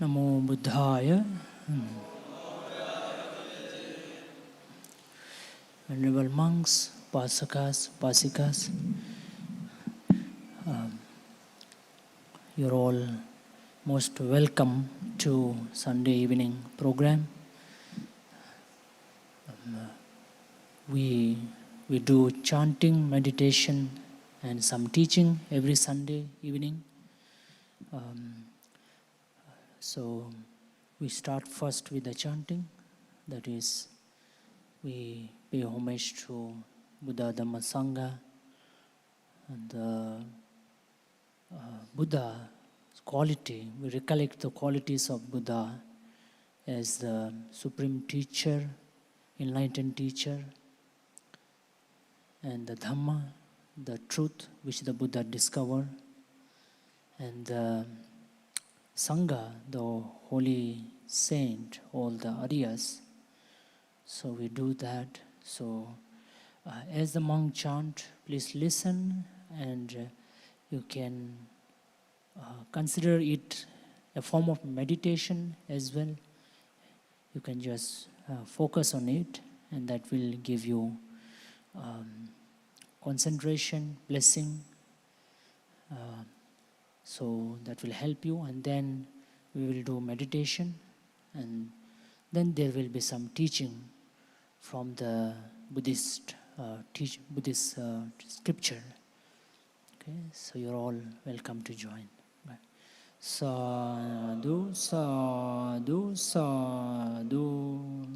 Namo Buddhaya. Venerable monks, Upasakas, Upasikas, you're all most welcome to Sunday evening program. We do chanting, meditation, and some teaching every Sunday evening. So we start first with the chanting. That is, we pay homage to Buddha, Dhamma, Sangha, and the Buddha's quality. We recollect the qualities of Buddha as the supreme teacher, enlightened teacher, and the Dhamma, the truth which the Buddha discovered, and the Sangha, the holy saint, all the Aryas. So we do that. So as the monk chant, please listen, and you can consider it a form of meditation as well. You can just focus on it, and that will give you concentration, blessing. So that will help you, and then we will do meditation, and then there will be some teaching from the Buddhist scripture. Okay, so you're all welcome to join. Sadhu, sadhu, sadhu.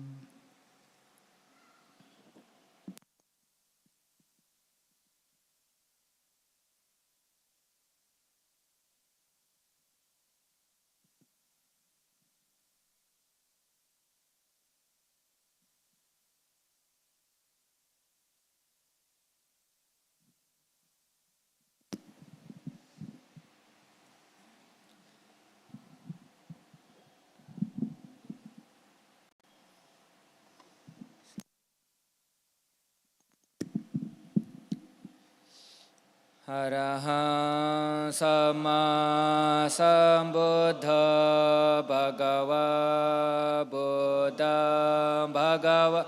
Arahant Samma Sambuddha Bhagava Buddha Bhagava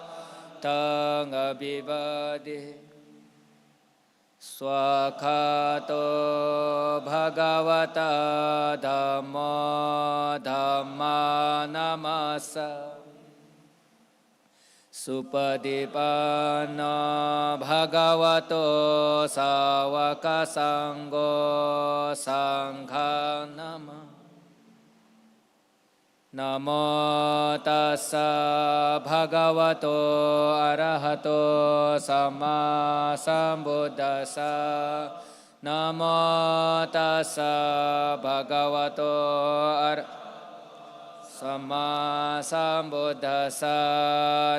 Tang Abhivade Swakhato Bhagavata Dhamma Dhamma Namasa Supadipanna Bhagavato Sāvaka Sangho Sangha Nama Namo Tassa Bhagavato Arahato Samma Sambuddhassa Namo Tassa Bhagavato Arahato Samma Sambuddhassa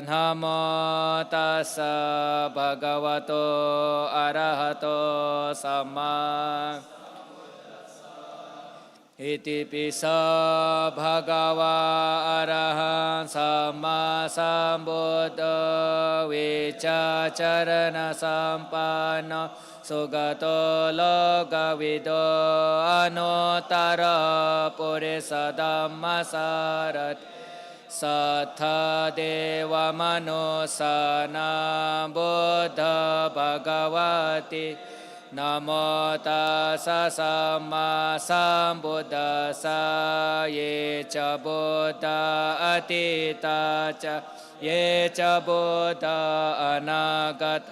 Namo Tassa Bhagavato Arahato Samma Iti Pisa Bhagava Arahant Samma Sambuddha Vichacharana Sampanna Sugato Lokavido Anuttara Purisa Dhammasarat Sattha Deva Manusana Buddha Bhagavati Namo Tassa Samma Sambuddhassa Ye Cha Buddha Atita Cha Ye Cha Buddha Anagat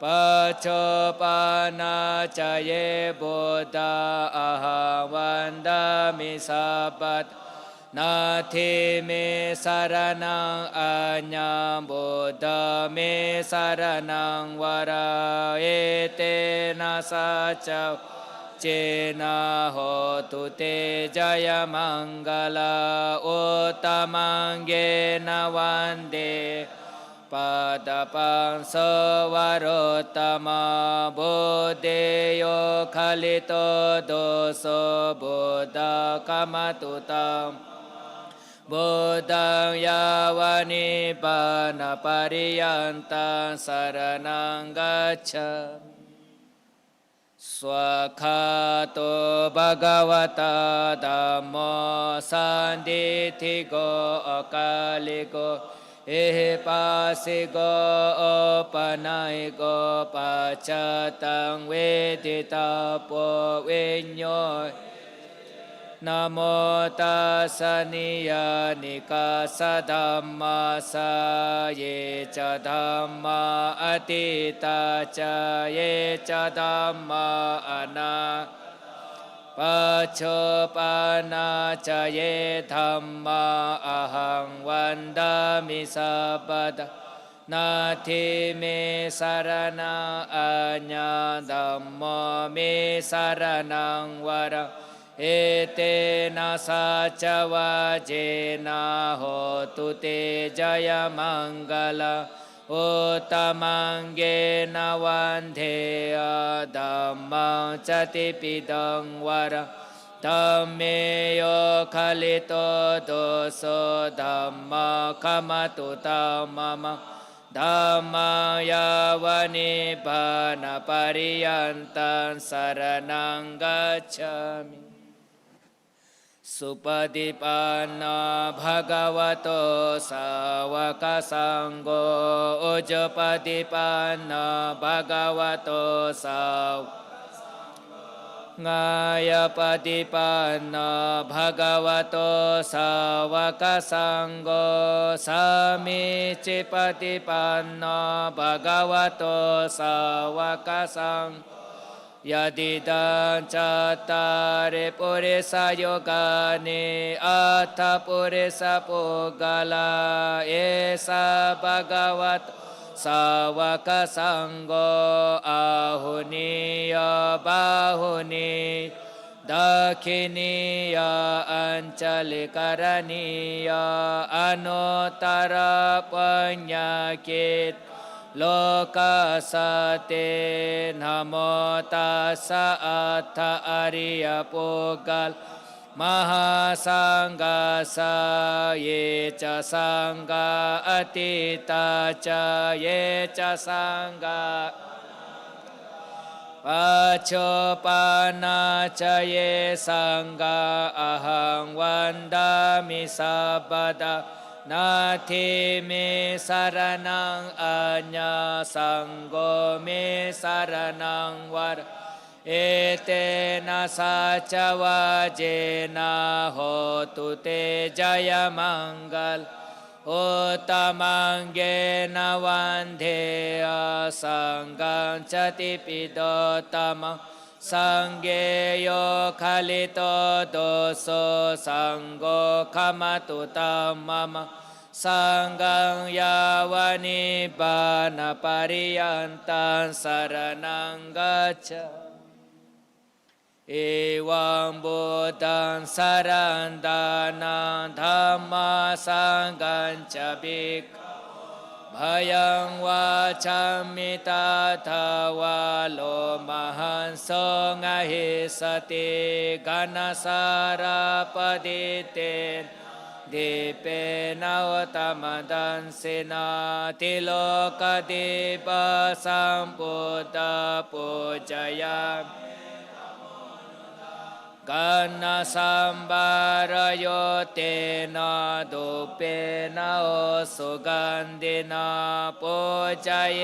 Pacopana Cha Ye Buddha Aham Vandami Sabbat Nati me saranang anyam Buddha me saranang vara ete nasaca cena hotu te jaya mangala uttamange navande padapang savarotama buddheyo khalito doso Buddha kamatutam Buddhang yavani pana pariyantang saranang gacchami สวากขาโตภะคะวะตาธัมโมสันทิฏฐิโกอากาลิโกเอหิปัสสิโกโอปะนัยโกปัจจตังเวทิตาโปวิญโยนะโมตัสสะนิยานิกาสะธัมมาสะเยจะธัมมาอติตาจาเยจะธัมมาอนาปัจจุปนาจเยธัมมาอะหังวันดามิสัพพะนาทิเมสารนังอัญญาธัมโมเมสารนังวรังเอเตนะสัจวะเจนะโหตุเตจยมังกลังอุตตมังเกนะวันเทอะธัมมังจติปิตังวรังธัมเมโยคะลิโตโตโสธัมมาคัมมตุตัมมะมังธัมมังยาวนิพพานะปริยันตังสรณังกัจฉามิสุปฏิปันนะภะคะวะโตสาวกสังโฆอุจจปฏิปันนะภะคะวะโตสาวกงายปฏิปันนะภะคะวะโตสาวกสังโฆสัมมิจิปฏิปันนะภะคะวะโตสาวกสังโฆยะติตังจัตตาริปุริสโยกานิอัตถปุริสปุกขลาเอสะภะคะวะโตสาวกสังโฆอาหุนิยบาหุนิดักขินียอัญจลิกรณียอนุตตรปัญญากิตโลกัสสะเตนะโมตัสสะอัตถะอริยปุกขลมหาสังฆัสสะเยจะสังฆะอติตาจาเยจะสังฆะปัจจุปนาจเยสังฆะอะหังวันดามิสัพพะทานาทิเมสารนังอัญญาสังโฆเมสารนังวรเอเตนะสัจวะเจนะโหตุเตจยมังกลอุตตมังเกนะวันเทอะสังฆังจติปิโตตัมมังสังเกโยคะลิโตโตโสสังโฆคัมมตุตัมมะมังสังฆังยาวนิพพานะปริยันตังสรณังกัจฉาเอวังบุตังสรันตานังธัมมาสังฆัญจภิกขพยังวาชัมมิตาทาวาโลมหันโสงะหิสติกนัสสารปดิเตนดิเปนะวตมดันสินาติโลกดิปสัมพุทธปุจยามกันนาสัมบารโยเตนะดุเปนะโอสุกันดินาปุจเย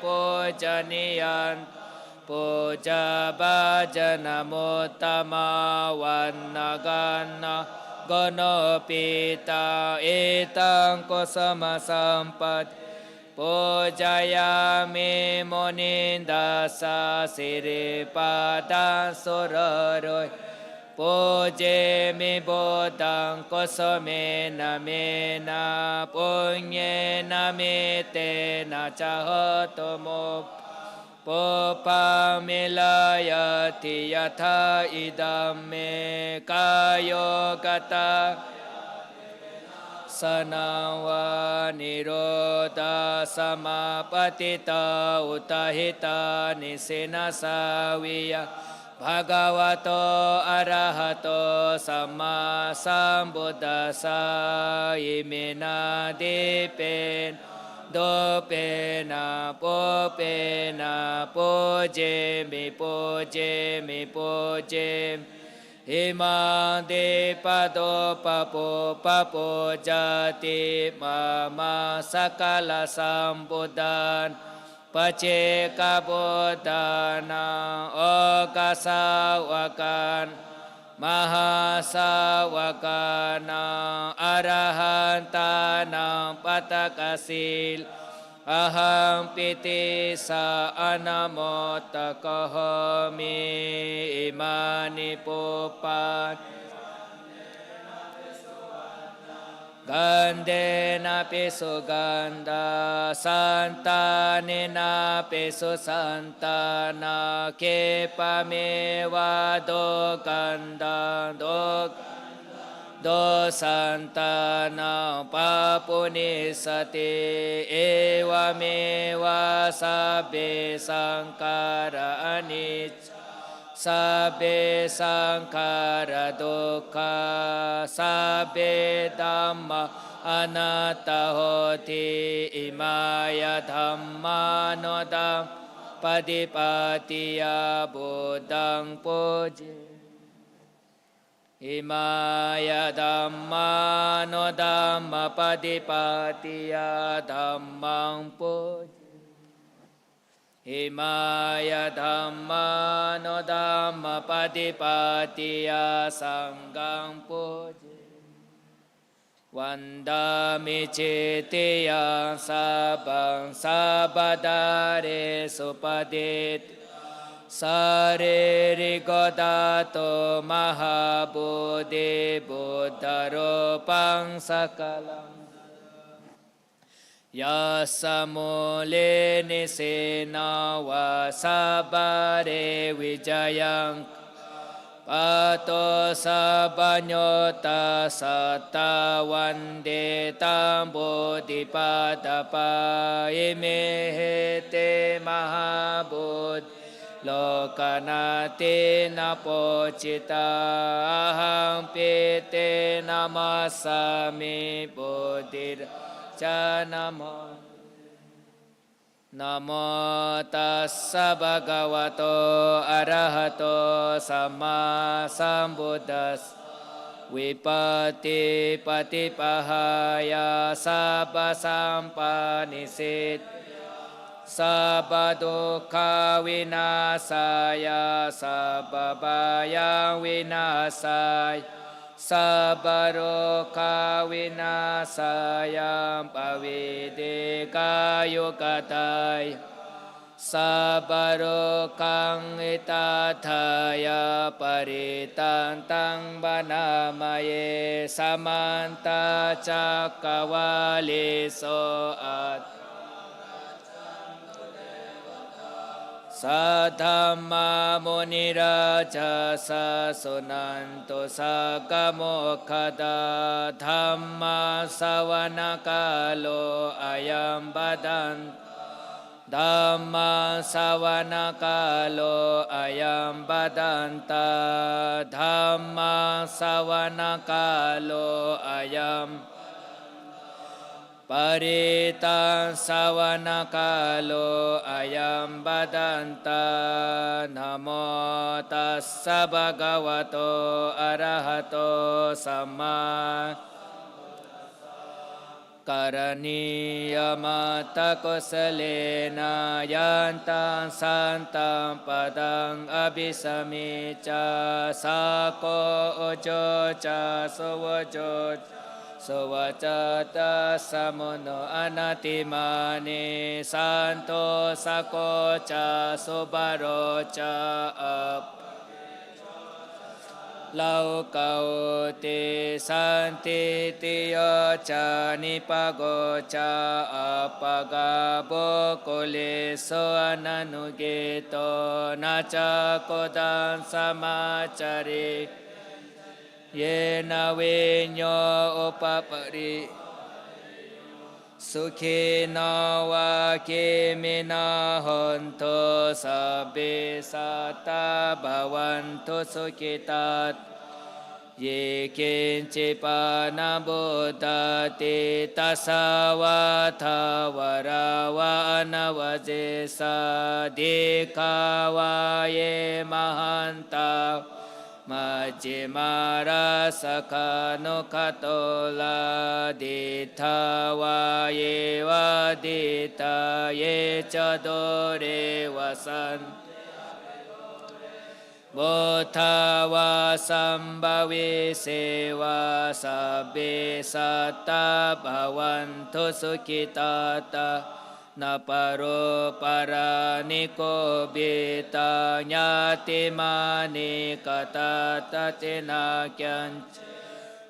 ปุจนิยันปุจบาจนะมุตตมาวันนากันนะโกโนปิตาเอตังโกสมสัมปัตปุจยามิโมนินดาสาสิริปาดังสุรโรยปุเจมิบุตังโกสเมนะเมนะปุญเยนะเมเตนะจาหตุโมปุปะมิลายติยถาอิดัมเมกายโยกตาสนาวานิโรธาสมาปฏิตาอุตหิตานิสินาสาวิยาภะคะวะโตอะระหะโตสัมมาสัมพุทธัสสะอิมินาทิเปน do pe na po pe na po je mi po je mi po je Ima de pa do pa po jati mama sakala sambuddhan pace kabodana okasawakan mahasawakana arahantana patakasil aham piti sa anamotakahomi imani pupan Gandena pisu ganda santanena pisu santana kepameva do ganda do santana papuni sati evameva sabbe sankara anicca Sabbe sankara dukkha sabbe dhamma anatta hoti imaya dhamma nodam padipatiya buddhang puji imaya dhamma nodamma padipatiya dhammang puji Imaya dhamma no dhamma padipatiya sanghang puji Vandami citiya sabang sabadare supadit Saririko dato mahabudhi buddharupang sakalam Yasamule nisena wasabare wijayang Pato sabanyota satta vande tambo dipadapa imehete mahabud lokanate napocita aham pete namasami buddhir Namo Namo tassa bhagavato arahato samma sambuddhassa Vipati patipahaya sabba sampanisit Sabba dukkha vinasaya sabba bhayang vinasaya Sabbaroka vinasayam pavideka yukatai Sabbarokang itathaya paritantang banamaye Samanta cakkavaliso at Sadhamma muniraja sasunanto sagamokkhada Dhamma savanakalo ayam badan Dhamma savanakalo ayam badanta Dhamma savanakalo ayam Paritang savanakalo ayam badanta Namo tassa bhagavato arahato samma Karaniyamata kusalena yantang santang padang abhisamica Sako ojo ca suvojo Suvacata samuno anatimani santo sakocha subarocha laukauti santi tiyocha nipagocha apagabo kuliso ananugito nacha kodan samachari Yena vinyo upapari Sukhina wa kimina honto sabbe sata bhavanto sukhitat Ye kinci panabodati tasawata warawa anavajesa dikawa ye mahanta majimara sakano katola ditawa ye wadita ye chadore wasan Bodhawa sambhavi sewa sabbe satta bhavantu sukhitata naparo paraniko bita nyati mani katata tinakyanch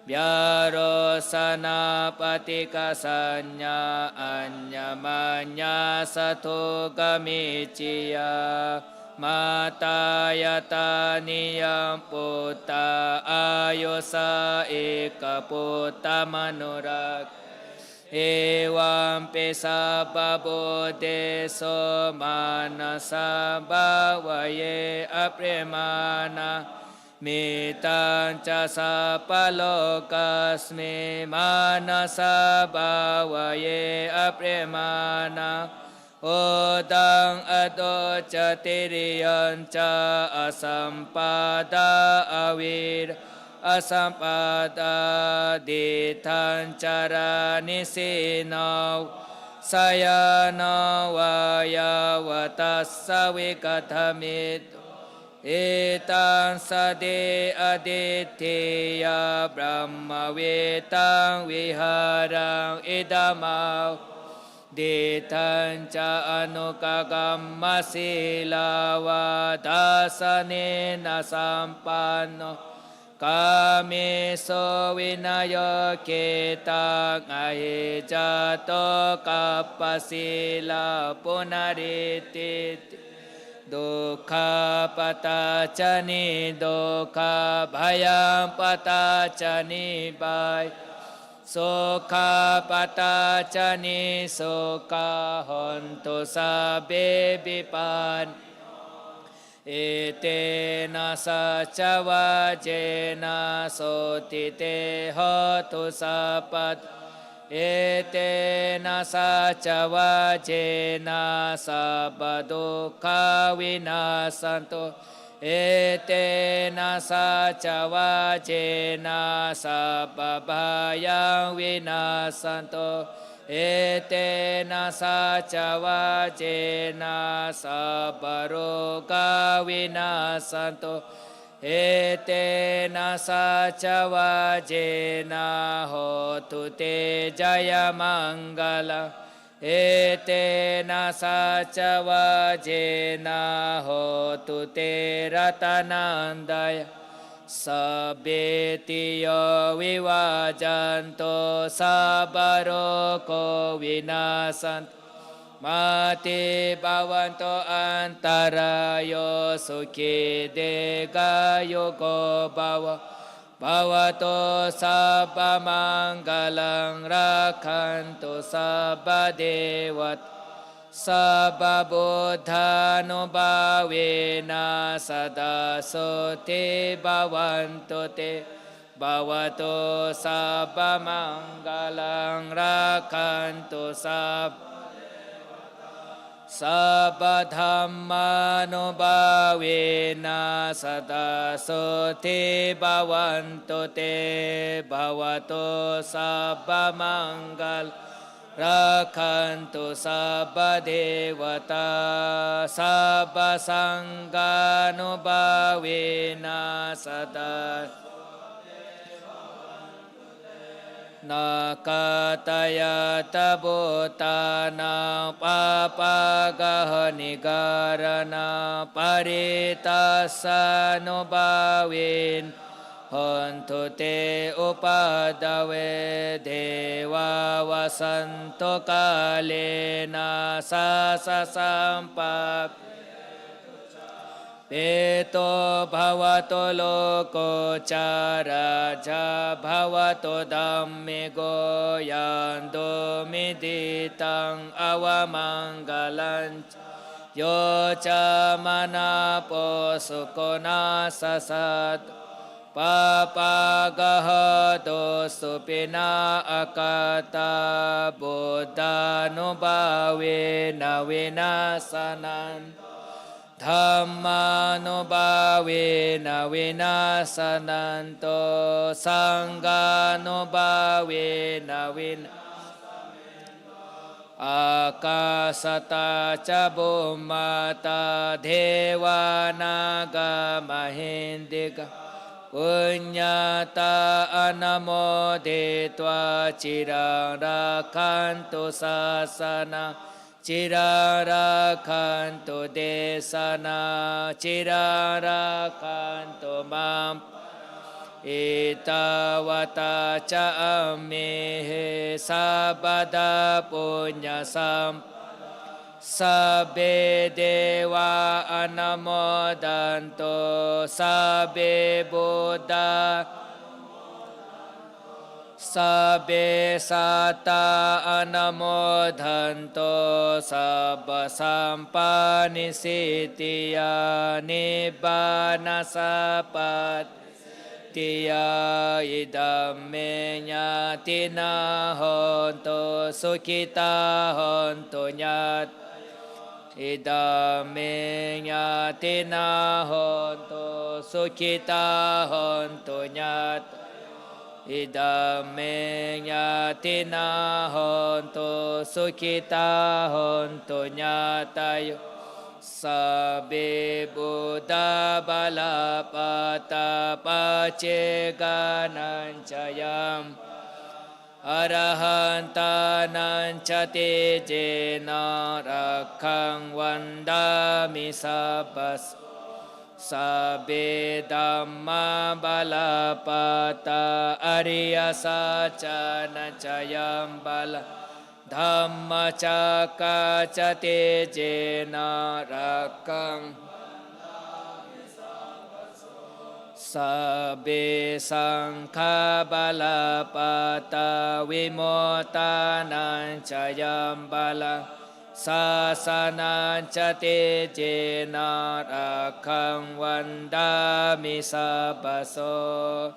vyaro sanapatika sanya anyamanya sato gamiciya Mata yata niyam puta ayosa eka puta manurak Evam pesa babode so manasa bhavaye apremana Mitan chasa palokasmi manasa bhavaye apremana Odang ado chatiriyan cha asampada avir asampada ditan cara nisinaw sayana vaya vatassa vikathamit etan sade aditya brahma vetang viharang idamaw Ditan ca anukagamma silawa dasanena sampano kameso vinayo ketang ahijato kapasila punaritit Dukha patacani dukha bhayam patacani bhay Sukha patacani sukha hontu sabbe vipan Etena saca vajena sotite hotu sapat Etena saca vajena sabadukha vinasanto Etena saca vajena sababhayang vinasanto Etena saca vajena sabaroga vinasanto Etena saca vajena hotu te jaya mangala Etena saca vajena hotu te ratanandaya Sabbetiyo vivajanto sabaroko vinasanto Mati bhavanto antarayo sukhi dega yogo bhava Bhavato sabba mangalang rakhanto sabba devat Sabba buddhanubhavena sada sote bhavanto te Bhavato sabba mangalang rakhanto sabba Sabba dhammanubhavena sada sote bhavanto te Bhavato sabba mangal rakhanto sabba devata Sabba sanganubhavena sada Nakataya tabutana papagaha nigarana paritassanubhavin hontu te upadave deva vasanto kalena sasa sampap Peto bhavato loko charaja bhavato dhammego yando miditang avamangalanch Yo cha manapo sukona sasat Papagahato supina akata buddhanubhavena vinasanan Dhammanubhavena vinasananto Sanghanubhavena vinasananto Akasata ca bummata devanaga mahindika Punyata anamodetva cirarakantu sasana cirarakantu desana cirarakantu mam Itawata ca ammehe sabada punya sam Sabbe dewa anamodanto Sabbe buddha Sabbe sata anamodanto Sabba sampanisitiya nibbana sapat Tiya idame nyatina honto sukita honto nyat idame nyatina honto sukita honto nyat idame nyatina honto sukita honto nyatayo Sabbe buddha balapata paceganan Arahantanan cate jena rakhang vandami sabbas Sabbe dhamma balapata ariya sacana cayam bala Dhamma cakka cate jena rakkang Sabbe sangha balapata vimotanan cayam bala Sasanan cate jena rakkang vandami sabbaso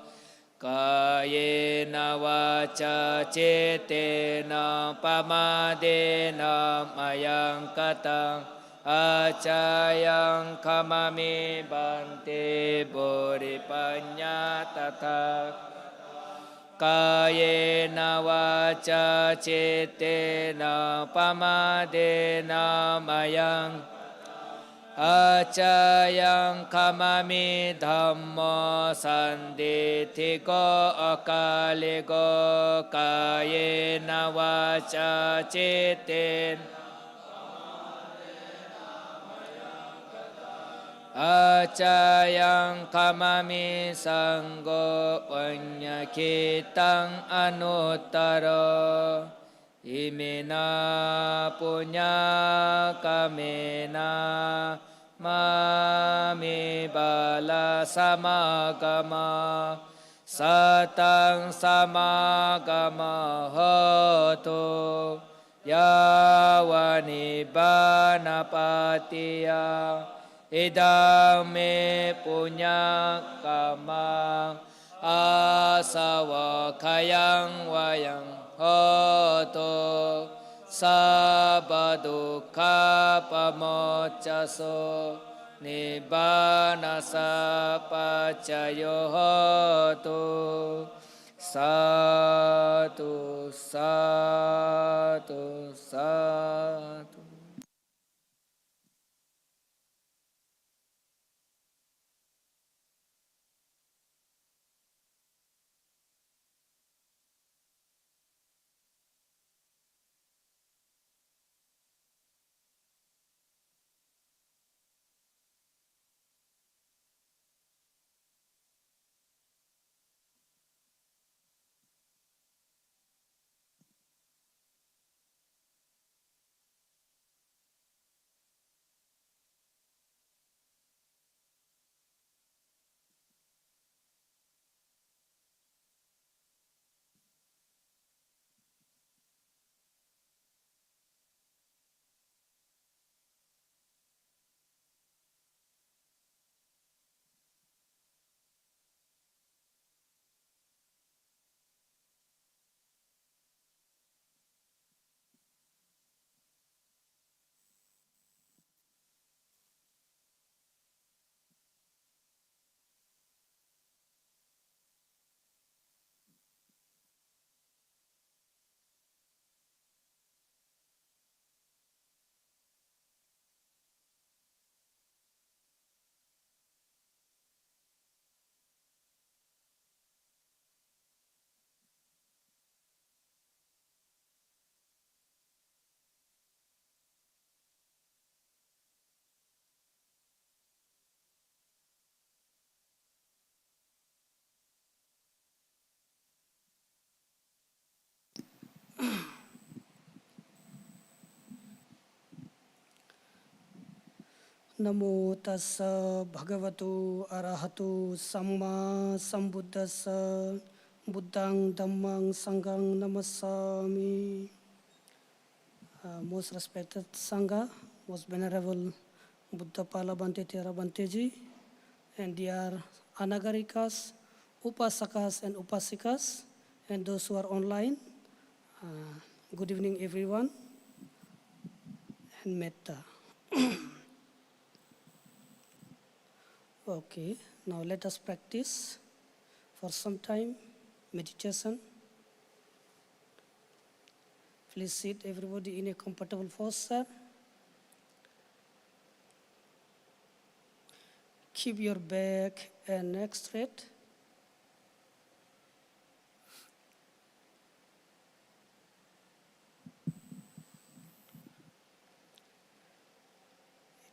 Kayena vaca cetena pamadena mayang katang acayang kamami bante bodhipanya tata Kayena vaca cetena pamadena mayang Acayang kamami dhamma sanditiko akaliko kayena vaca ceten Acayang kamami sanggo panyakitang anuttara Imena punya kamena mami bala samagama satang samagama hotu yawani banapatiya idame punya kama asawa kayang wayang hoto sabadukha pamocaso nibbana sapacayo hoto satu satu satu Namo tassa bhagavato arahato samma sambuddhassa buddhang dhammang sanghang namassami. Most respected Sangha, most venerable Buddha Pala Bante Thera Banteji, and dear Anagarikas, Upasakas and Upasikas, and those who are online. Good evening everyone, and metta. Okay, now let us practice for some time meditation. Please sit everybody in a comfortable posture. Keep your back and neck straight.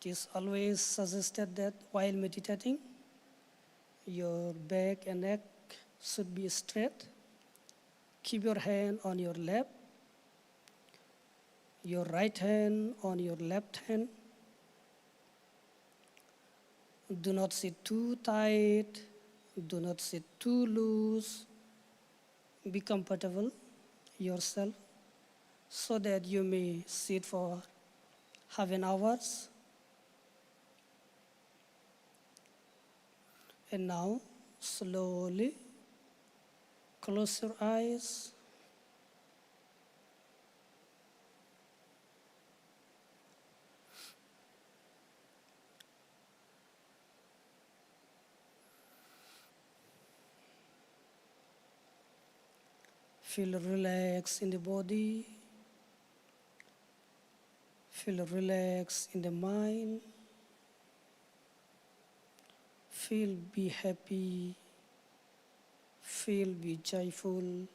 It is always suggested that while meditating, your back and neck should be straight. Keep your hand on your lap, your right hand on your left hand. Do not sit too tight, do not sit too loose. Be comfortable yourself so that you may sit for half an hour. And now, slowly close your eyes. Feel relaxed in the body. Feel relaxed in the mind. Feel be happy. Feel be joyful.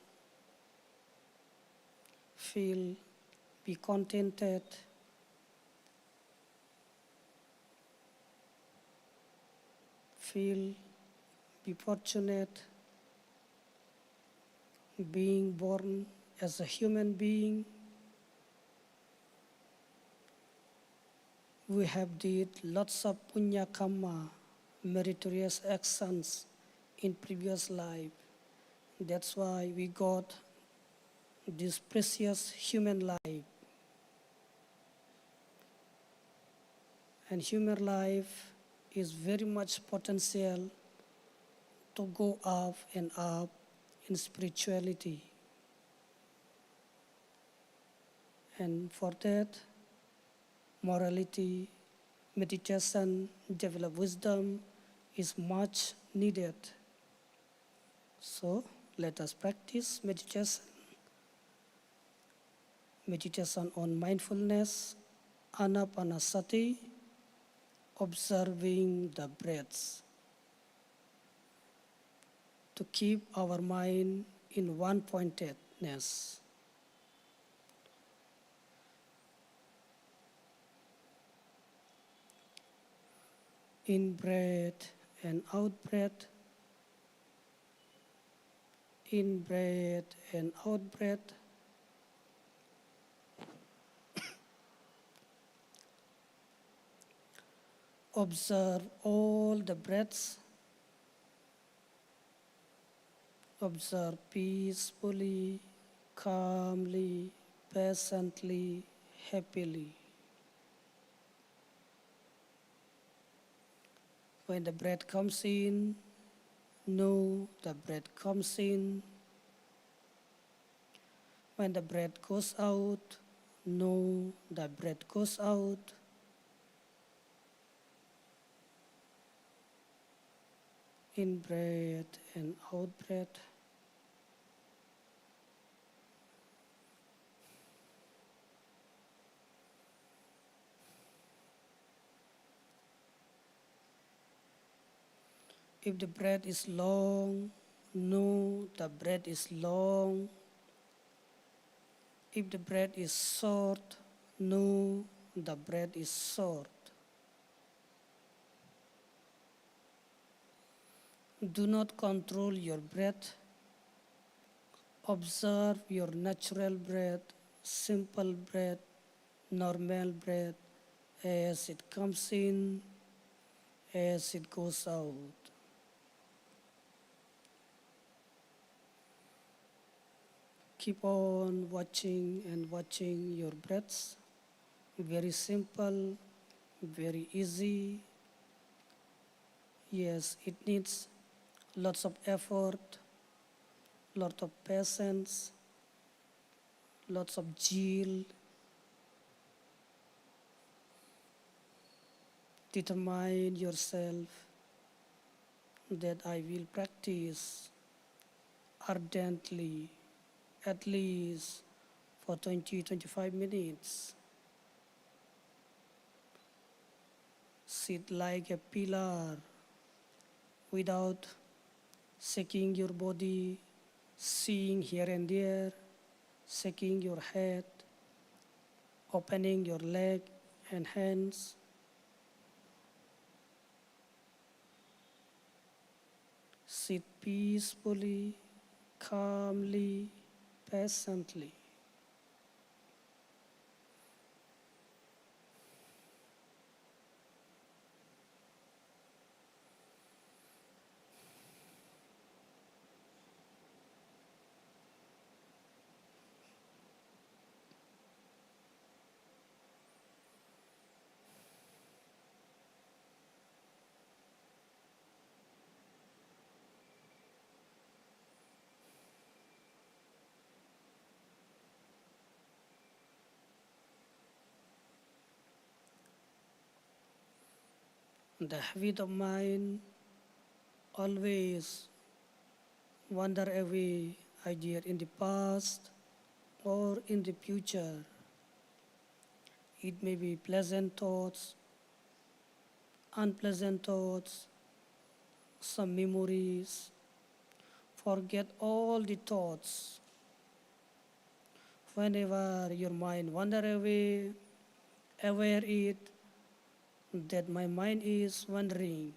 Feel be contented. Feel be fortunate being born as a human being. We have did lots of punya karma, meritorious actions in previous life. That's why we got this precious human life. And human life is very much potential to go up and up in spirituality. And for that, morality, meditation, develop wisdom is much needed. So let us practice meditation. Meditation on mindfulness, anapanasati, observing the breaths. To keep our mind in one-pointedness. In breath and out breath. In breath and out breath. Observe all the breaths. Observe peacefully, calmly, patiently, happily. When the breath comes in, know the breath comes in. When the breath goes out, know the breath goes out. In breath and out breath. If the breath is long, know the breath is long. If the breath is short, know the breath is short. Do not control your breath. Observe your natural breath, simple breath, normal breath, as it comes in, as it goes out. Keep on watching and watching your breaths. Very simple, very easy. Yes, it needs lots of effort, lot of patience, lots of zeal. Determine yourself that I will practice ardently at least for 20-25 minutes. Sit like a pillar without shaking your body, seeing here and there, shaking your head, opening your leg and hands. Sit peacefully, calmly, patiently. The habit of mind always wander away either in the past or in the future. It may be pleasant thoughts, unpleasant thoughts, some memories. Forget all the thoughts. Whenever your mind wander away, aware it that my mind is wandering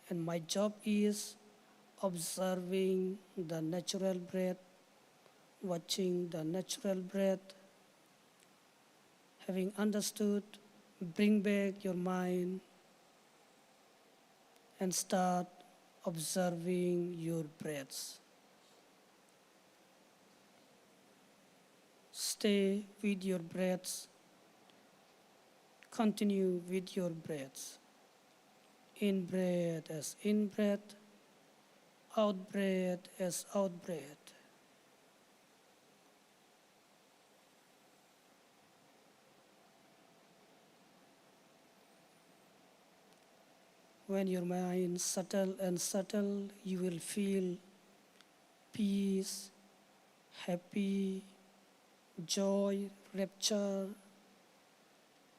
and my job is observing the natural breath, watching the natural breath. Having understood, bring back your mind and start observing your breaths. Stay with your breaths. Continue with your breaths. In breath as in breath, out breath as out breath. When your mind settle and settle, you will feel peace, happy, joy, rapture,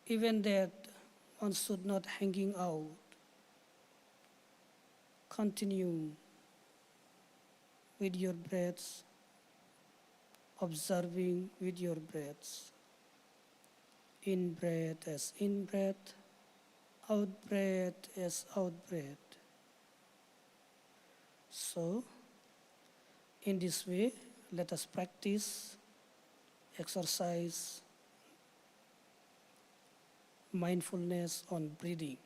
even that one should not hanging out. Continue with your breaths, observing with your breaths. In breath as in breath, out breath as out breath. So, in this way, let us practice, exercise mindfulness on breathing.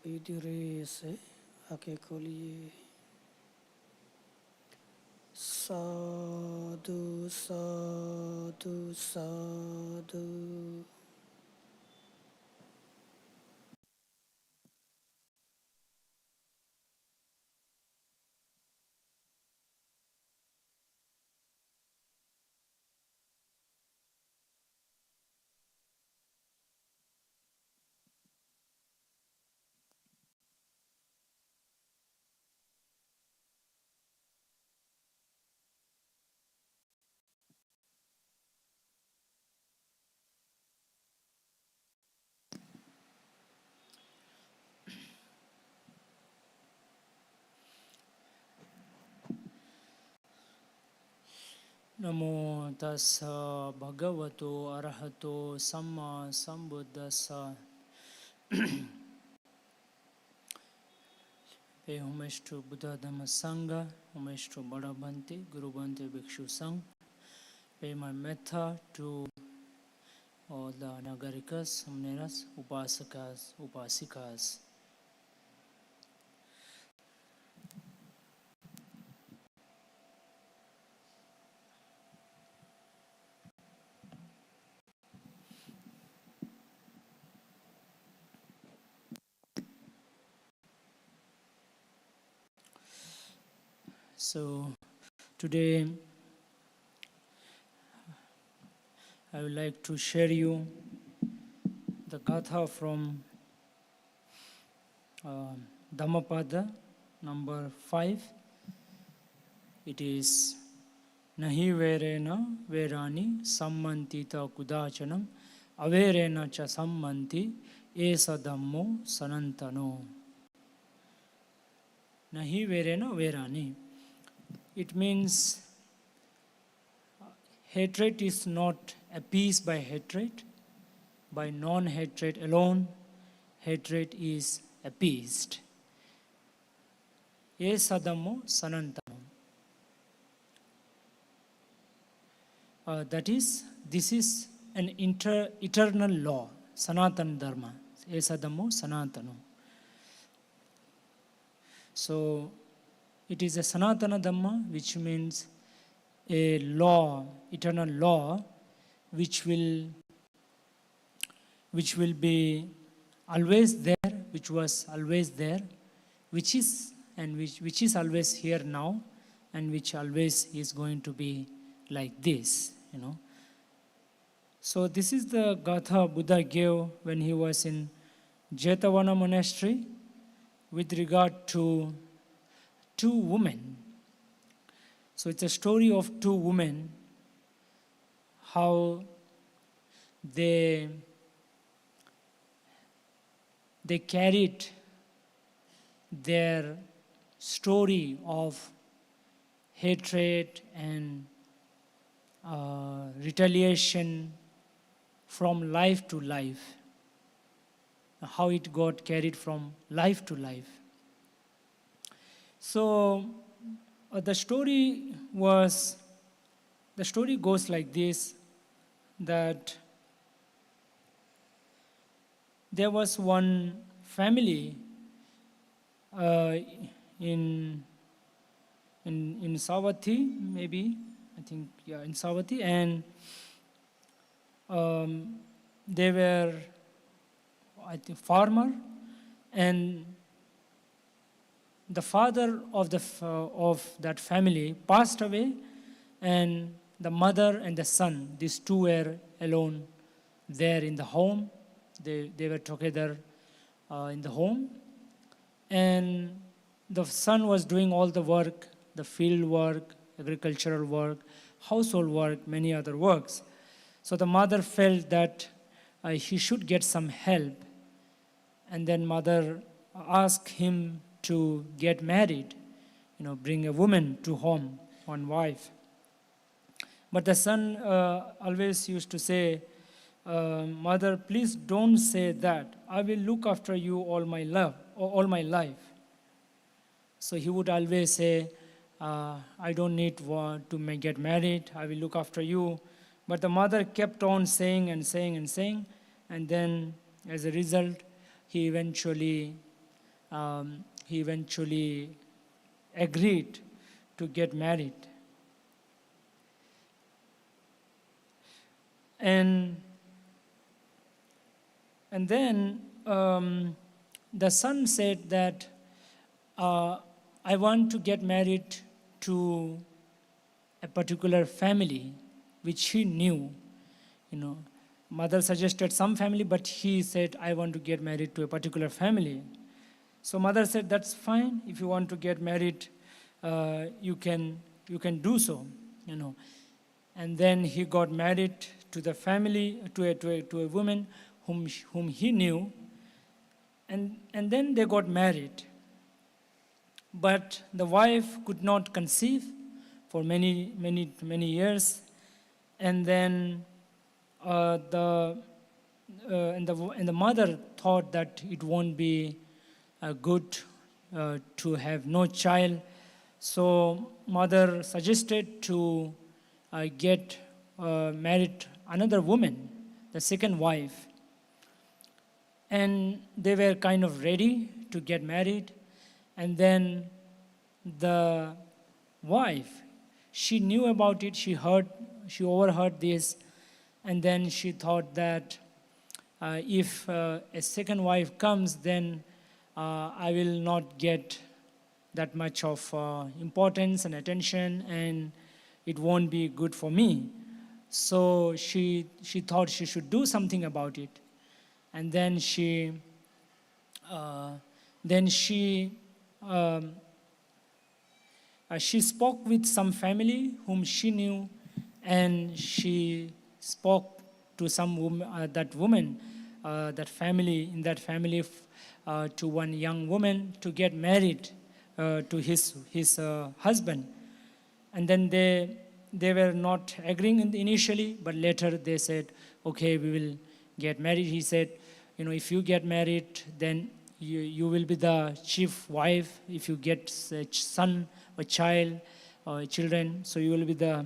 Idire se ake koliye. Sadhu, sadhu, sadhu. Namo tassa bhagavato arahato samma sambuddhassa. Pay homage to Buddha Dhamma Sangha, homage to Bada Bhante, Guru Bhante Bhikshu Sangh. Pay my metta to all the Nagarikas, Samneras, Upasakas, Upasikas. So today I would like to share you the Gatha from Dhammapada number 5. It is Nahi verena verani sammantita kudachanam averena cha sammanti esa dhammo sanantano. Nahi verena verani. It means hatred is not appeased by hatred. By non-hatred alone, hatred is appeased. Esa dhammo sanantano. That is, this is an eternal law, Sanatana Dharma. Esa dhammo sanatano. So, it is a Sanatana Dhamma, which means a law, eternal law, which will be always there, which was always there, which is always here now, and which always is going to be like this, So this is the Gatha Buddha gave when he was in Jetavana monastery with regard to two women. So it's a story of two women, how they carried their story of hatred and retaliation from life to life, how it got carried from life to life. So the story goes like this, that there was one family in Savatthi, maybe, I think, in Savatthi, and they were, I think, farmer, and the father of that family passed away, and the mother and the son, these two were alone there in the home. They were together in the home, and the son was doing all the work, the field work, agricultural work, household work, many other works. So the mother felt that he should get some help, and then mother asked him to get married, bring a woman to home, one wife. But the son always used to say, Mother, please don't say that. I will look after you all my life. So he would always say, I don't need to get married. I will look after you. But the mother kept on saying and saying and saying. And then, as a result, he eventually he eventually agreed to get married. And then the son said that I want to get married to a particular family which he knew. Mother suggested some family, but he said, I want to get married to a particular family. So mother said, that's fine. If you want to get married, you can do so. And then he got married to the family, to a woman whom he knew, and then they got married. But the wife could not conceive for many years, and then the mother thought that it won't be good to have no child. So mother suggested to get married another woman, the second wife. And they were kind of ready to get married. And then the wife, she knew about it, she overheard this, and then she thought that if a second wife comes, then I will not get that much of importance and attention, and it won't be good for me. So she thought she should do something about it. And then she spoke with some family whom she knew, and she spoke to some woman, that family, to one young woman to get married to his husband. And then they were not agreeing initially, but later they said, okay, we will get married. He said, if you get married, then you will be the chief wife. If you get a son, a child, or children, so you will be the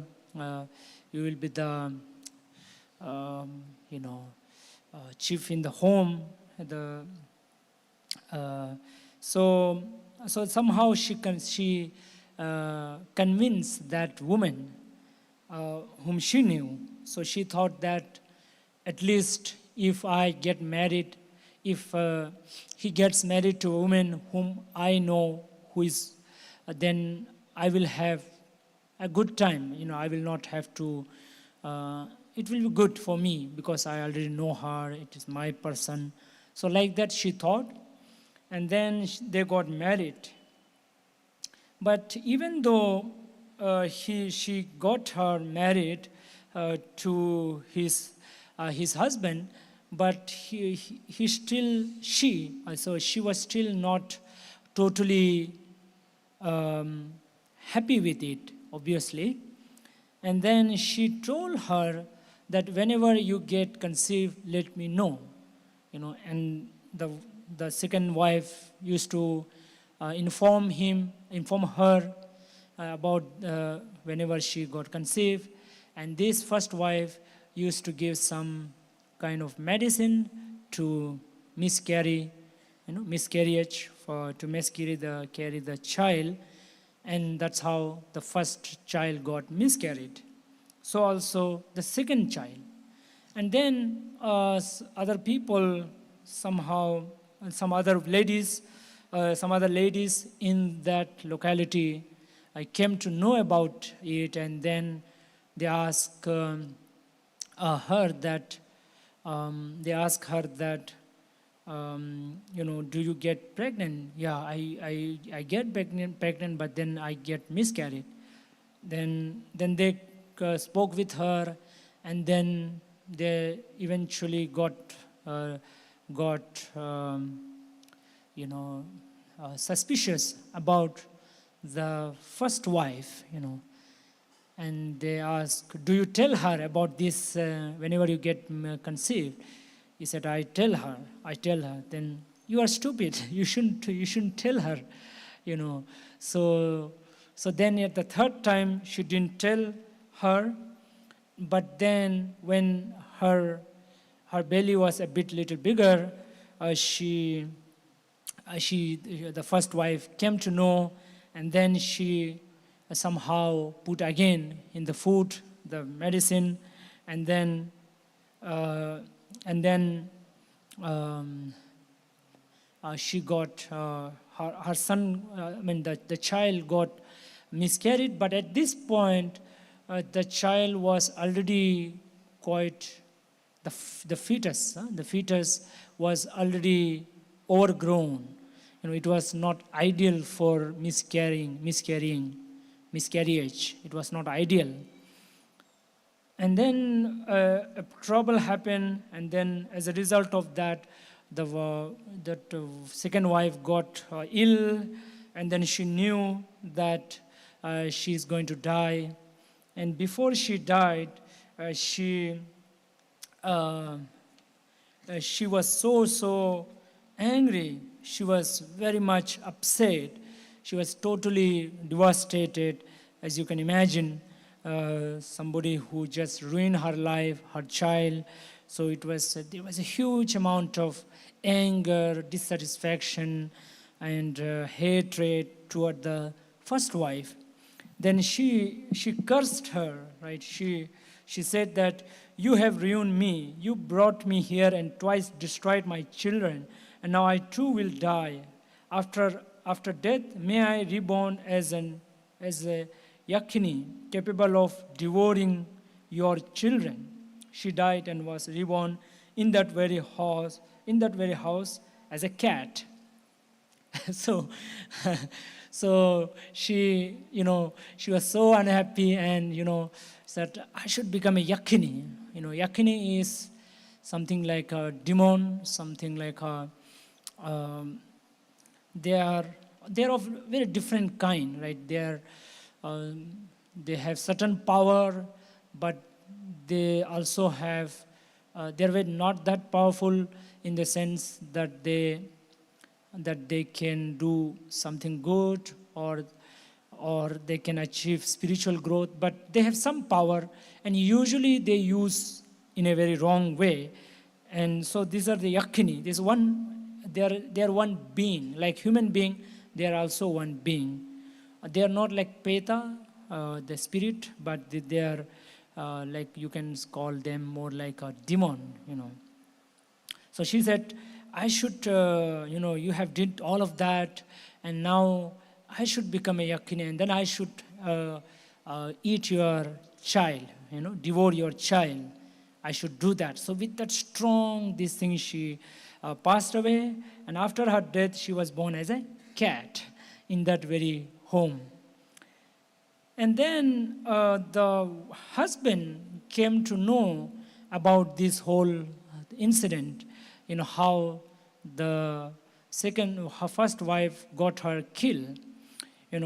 chief in the home. So somehow she convinced that woman whom she knew. So she thought that at least if I get married, if he gets married to a woman whom I know, then I will have a good time. I will not have to, it will be good for me because I already know her, it is my person. So like that she thought, and then they got married. But even though she got her married to his husband, but she was still not totally happy with it, obviously. And then she told her that whenever you get conceived, let me know. And the second wife used to inform her about whenever she got conceived. And this first wife used to give some kind of medicine to miscarriage, to carry the child, and that's how the first child got miscarried. So also the second child. And then other people somehow, some other ladies in that locality came to know about it, and then they asked her that, do you get pregnant? Yeah, I get pregnant, but then I get miscarried. Then they spoke with her, and then they eventually got suspicious about the first wife, and they asked, do you tell her about this whenever you get conceived? He said, I tell her. Then you are stupid. You shouldn't tell her, So then at the third time, she didn't tell her. But then when her belly was a little bigger, she the first wife came to know, and then she somehow put again in the food the medicine, and then she got her son. The child got miscarried, but at this point, the child was already quite the fetus. The fetus was already overgrown. It was not ideal for miscarriage. It was not ideal. And then a trouble happened, and then as a result of that, that second wife got ill, and then she knew that she's going to die. And before she died, she was so angry. She was very much upset. She was totally devastated, as you can imagine. Somebody who just ruined her life, her child. So there was a huge amount of anger, dissatisfaction, and hatred toward the first wife. Then she cursed her, right? She said that you have ruined me. You brought me here and twice destroyed my children, and now I too will die. After death, may I reborn as a Yakini, capable of devouring your children. She died and was reborn in that very house as a cat. So she was so unhappy, and said, I should become a Yakini. Yakini is something like a demon, something like a they are of very different kind, right? They have certain power, but they also have they're not that powerful in the sense that they can do something good or they can achieve spiritual growth, but they have some power, and usually they use in a very wrong way. And so these are the Yakini. They are one being, like human being. They are also one being. They are not like Peta, the spirit, but they are like you can call them more like a demon. So she said, I should, you have did all of that, and now I should become a Yakini, and then I should eat your child, devour your child. I should do that. So with that strong, this thing, she passed away, and after her death, she was born as a cat in that very home. And then the husband came to know about this whole incident, how her first wife got her killed.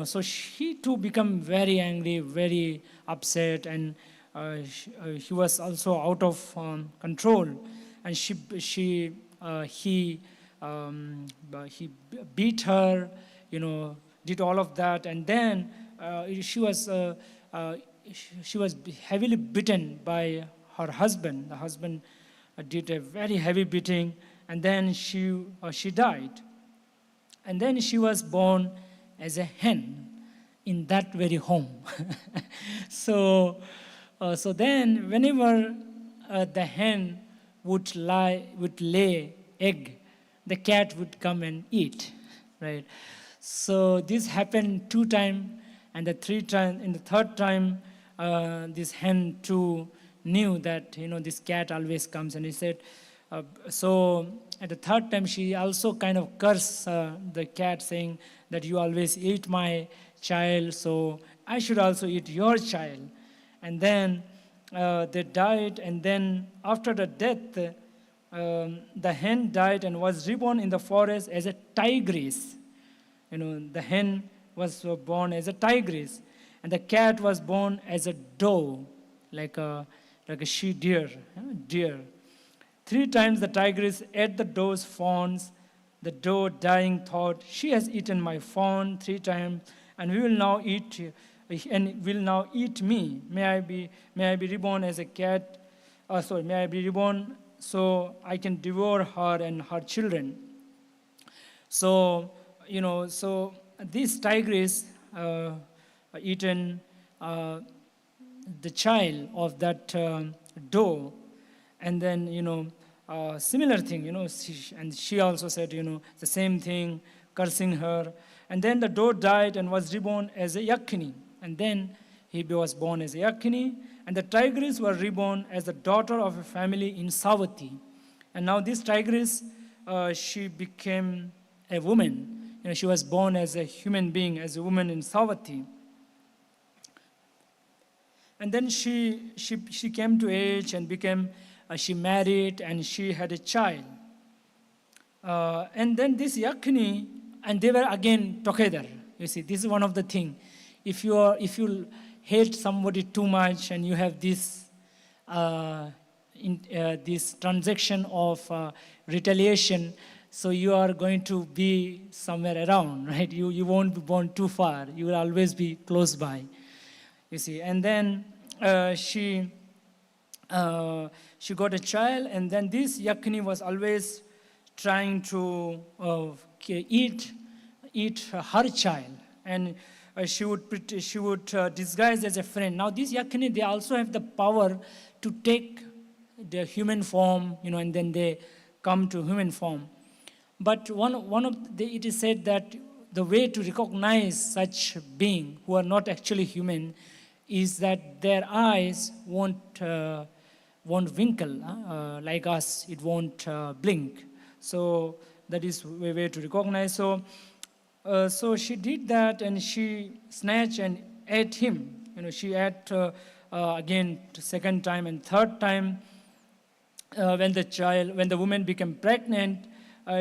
So she too became very angry, very upset, and he was also out of control. And he beat her, did all of that, and then she was heavily beaten by her husband. The husband did a very heavy beating, and then she died. And then she was born as a hen in that very home. So then whenever the hen would lay egg, the cat would come and eat, right? So this happened 2 times, and the third time, this hen too knew that this cat always comes, and he said. So at the third time, she also kind of cursed the cat, saying that you always eat my child, so I should also eat your child. And then they died, and then after the death, the hen died and was reborn in the forest as a tigress. The hen was born as a tigress, and the cat was born as a doe, like a she deer. 3 times the tigress ate the doe's fawns. The doe, dying, thought, she has eaten my fawn 3 times, and will now eat me. May I be reborn as a cat? May I be reborn so I can devour her and her children. So, so this tigress eaten the child of that doe, and then, similar thing, and she also said, the same thing, cursing her. And then the doe died and was reborn as a yakini. And then he was born as a yakini, and the tigress was reborn as the daughter of a family in Savatthi. And now this tigress, she became a woman. She was born as a human being, as a woman in Savatthi. And then she came to age and became, she married and she had a child. And then this yakini, and they were again together. You see, this is one of the things. If you hate somebody too much and you have this this transaction of retaliation, so you are going to be somewhere around, right? You won't be born too far. You will always be close by. You see, and then she got a child, and then this yakini was always trying to eat her child, and she would disguise as a friend. Now these yakini, they also have the power to take their human form, and then they come to human form. But it is said that the way to recognize such being who are not actually human is that their eyes won't winkle like us. It won't blink. So that is a way to recognize. So she did that, and she snatched and ate him. She ate again second time and third time. When the woman became pregnant,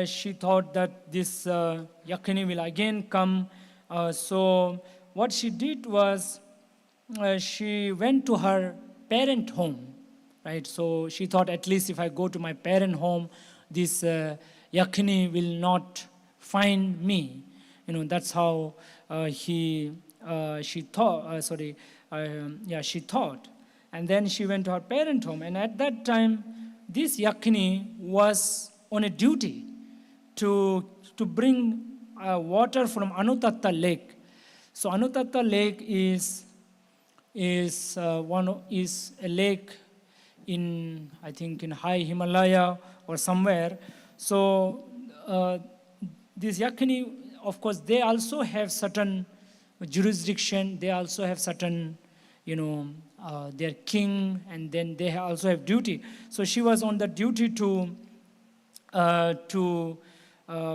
she thought that this yakini will again come. So what she did was, she went to her parent home, right? So she thought, at least if I go to my parent home, this yakini will not find me. That's how she thought. She thought. And then she went to her parent home. And at that time, this yakini was on a duty to bring water from Anuttatta lake. So Anuttatta lake is a lake in, I think, in high Himalaya or somewhere. So this yakini, of course, they also have certain jurisdiction. They also have certain, their king, and then they also have duty. So she was on the duty to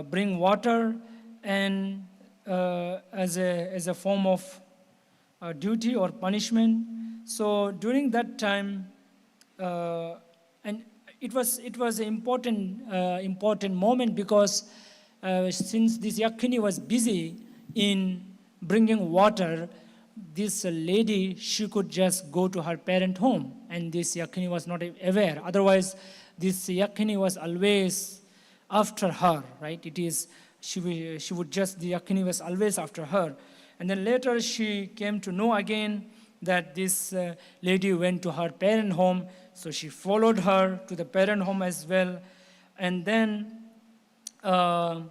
bring water, and as a form of duty or punishment. So during that time, and it was an important moment, because since this yakini was busy in bringing water, this lady, she could just go to her parent home, and this yakini was not aware. Otherwise, this yakini was always after her, right? The yakini was always after her. And then later she came to know again that this lady went to her parent home, so she followed her to the parent home as well. And then, and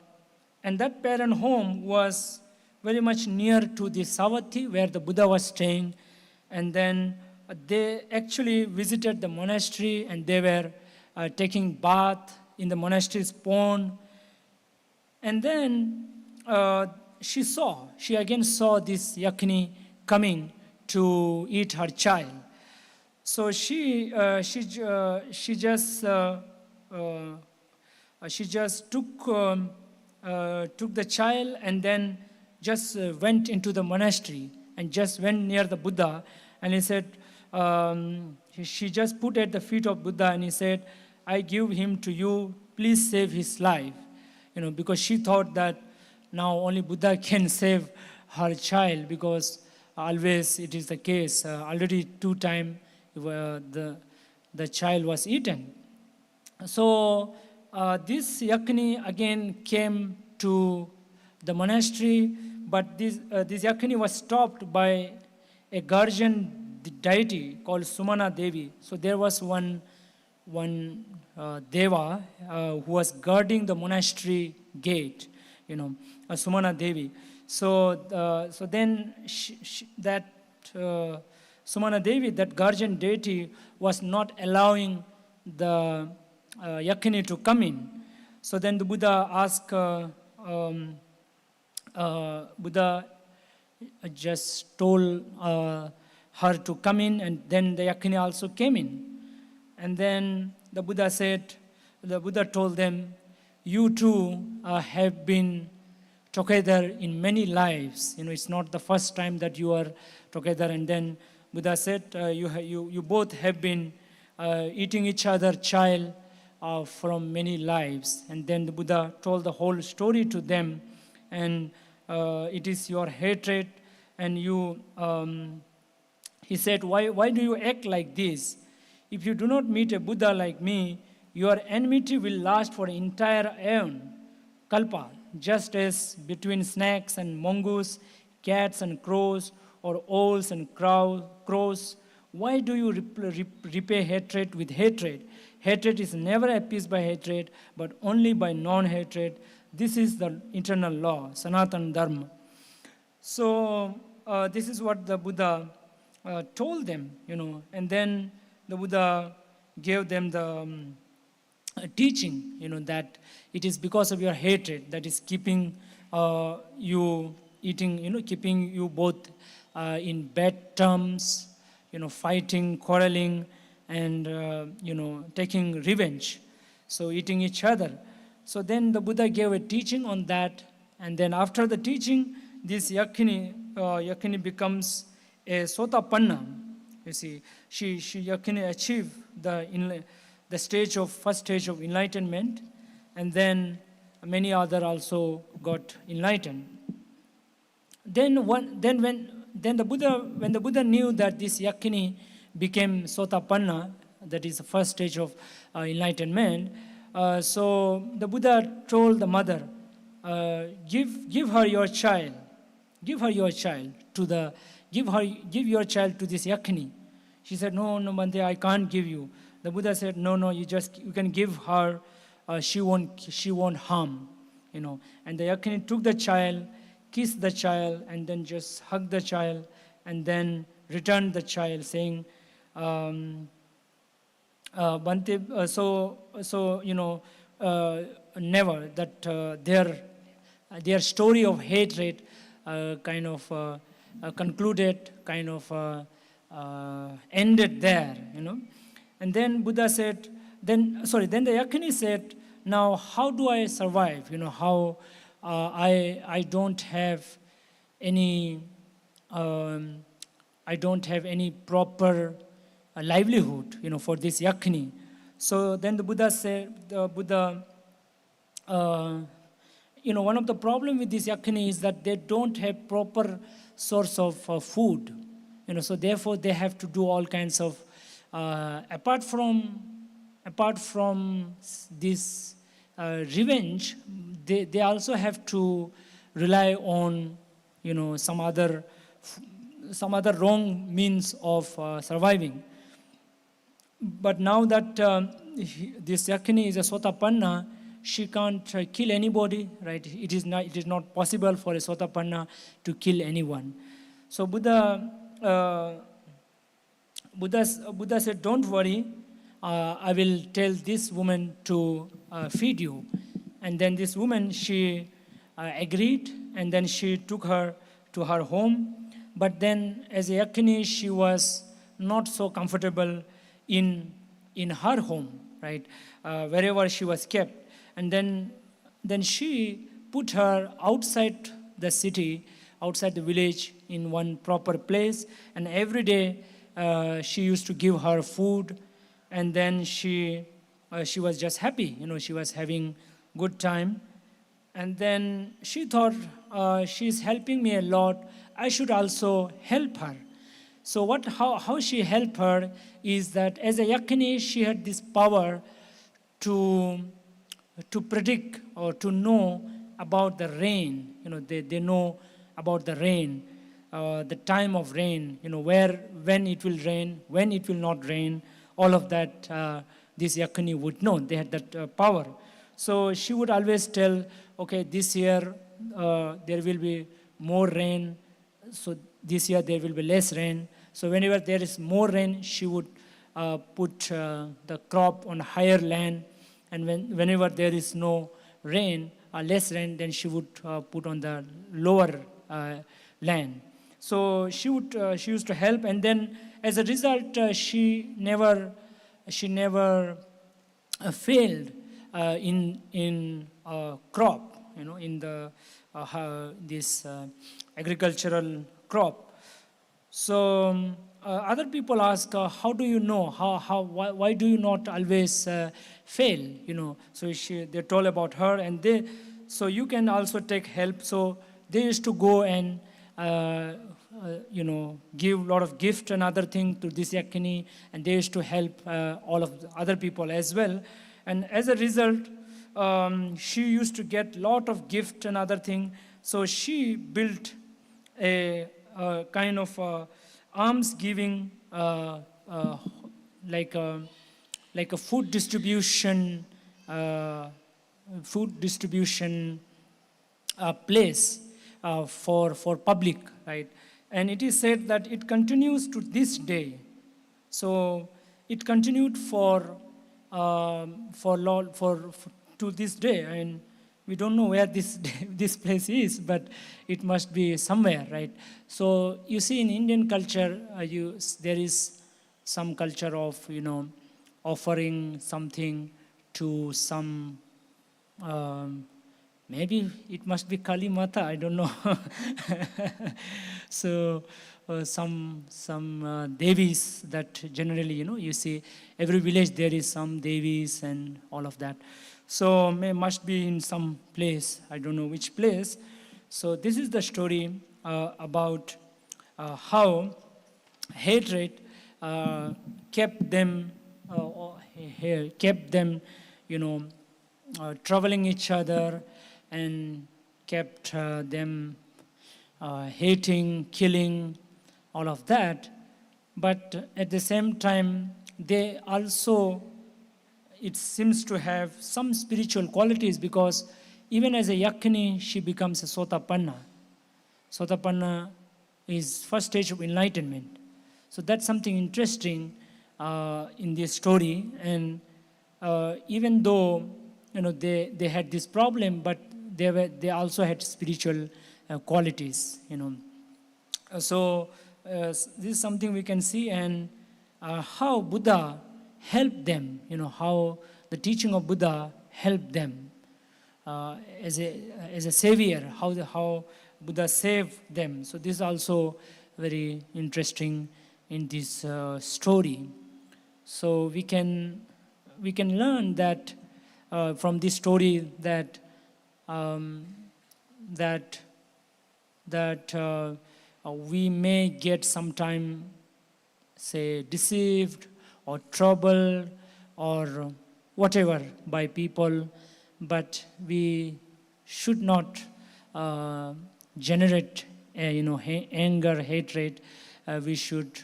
that parent home was very much near to the Savatthi, where the Buddha was staying. And then they actually visited the monastery, and they were taking bath in the monastery's pond. And then she again saw this yakini coming to eat her child. So she just took the child, and then just went into the monastery and just went near the Buddha, and he said, she just put at the feet of Buddha, and he said, I give him to you, please save his life. Because she thought that now only Buddha can save her child, because always it is the case. Already 2 times the child was eaten. So this yakini again came to the monastery, but this yakini was stopped by a guardian deity called Sumana Devi. So there was one deva who was guarding the monastery gate. Sumana Devi. So then that Sumana Devi, that guardian deity, was not allowing the Yakini to come in. So then the Buddha asked, Buddha just told her to come in, and then the Yakini also came in. And then the Buddha told them, you two have been together in many lives. It's not the first time that you are together. And then Buddha said, you both have been eating each other child from many lives. And then the Buddha told the whole story to them, and it is your hatred, and you, he said, why do you act like this? If you do not meet a Buddha like me, your enmity will last for an entire aeon, kalpa, just as between snakes and mongoose, cats and crows, or owls and crows. Why do you repay hatred with hatred? Hatred is never appeased by hatred, but only by non-hatred. This is the eternal law, Sanatana Dharma. So this is what the Buddha told them, and then the Buddha gave them the teaching, that it is because of your hatred that is keeping you eating, keeping you both in bad terms, fighting, quarreling, and, taking revenge, so eating each other. So then the Buddha gave a teaching on that, and then after the teaching, this Yakini becomes a Sotapanna. You see, Yakini achieved the first stage of enlightenment, and then many other also got enlightened. When the Buddha knew that this Yakini became Sotapanna, that is the first stage of enlightenment, so the Buddha told the mother, give her your child give your child to this Yakini. She said, no, Bhante, I can't give you. The Buddha said, no, you can give her, she won't harm, And the Yakini took the child, kissed the child, and then just hugged the child, and then returned the child, saying, Bhante, never that their story of hatred concluded, ended there, And then Buddha said, then the Yakini said, now how do I survive? How I don't have any proper livelihood, for this Yakini. So then the Buddha said, one of the problem with this Yakini is that they don't have proper source of food, so therefore they have to do all kinds of, apart from this revenge, they also have to rely on, some other wrong means of surviving. But now that this Yakini is a Sotapanna, she can't kill anybody, right? It is not possible for a Sotapanna to kill anyone. So Buddha said, don't worry, I will tell this woman to feed you. And then this woman, she agreed, and then she took her to her home. But then as a Yakini, she was not so comfortable in her home, right? Wherever she was kept. And then she put her outside the city, outside the village, in one proper place. And every day she used to give her food. And then she was just happy, she was having good time. And then she thought, she's helping me a lot, I should also help her. So how she helped her is that as a Yakini, she had this power to predict or to know about the rain. They know about the rain, the time of rain, when it will rain, when it will not rain. All of that, this Yakini would know. They had that power. So she would always tell, okay, this year there will be more rain, so this year there will be less rain. So whenever there is more rain, she would put the crop on higher land, and whenever there is no rain, less rain, then she would put on the lower land. So she used to help, and then as a result, she never failed in crop, in the this agricultural crop. So other people ask, how do you know? Why do you not always fail? So they told about her, and so you can also take help. So they used to go and give a lot of gift and other thing to this yakini, and they used to help all of the other people as well. And as a result, she used to get a lot of gift and other thing. So she built a kind of alms giving, like a food distribution place for public, right? And it is said that it continues to this day. So it continued for to this day, and we don't know where this place is, but it must be somewhere, right? So you see, in Indian culture, there is some culture of offering something to some. Maybe it must be Kali Mata, I don't know. So some devis that generally, you see, every village there is some devis and all of that. So must be in some place, I don't know which place. So this is the story about how hatred kept them, troubling each other, and kept them hating, killing, all of that. But at the same time, they also, it seems to have some spiritual qualities, because even as a yakini, she becomes a sotapanna. Sotapanna is first stage of enlightenment. So that's something interesting in this story. And even though they had this problem, but they also had spiritual qualities. So this is something we can see, and how Buddha helped them. How the teaching of Buddha helped them as a savior. How Buddha saved them. So this is also very interesting in this story. So we can learn that from this story that we may get sometime, say, deceived or troubled or whatever by people, but we should not generate anger, hatred. We should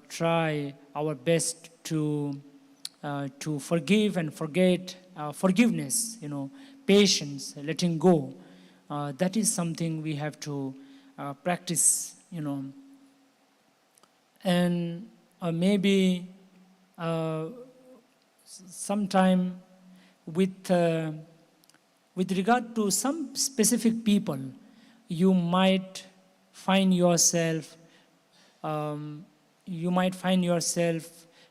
try our best to forgive and forget, forgiveness, patience, letting go. That is something we have to practice, and maybe sometime with regard to some specific people, you might find yourself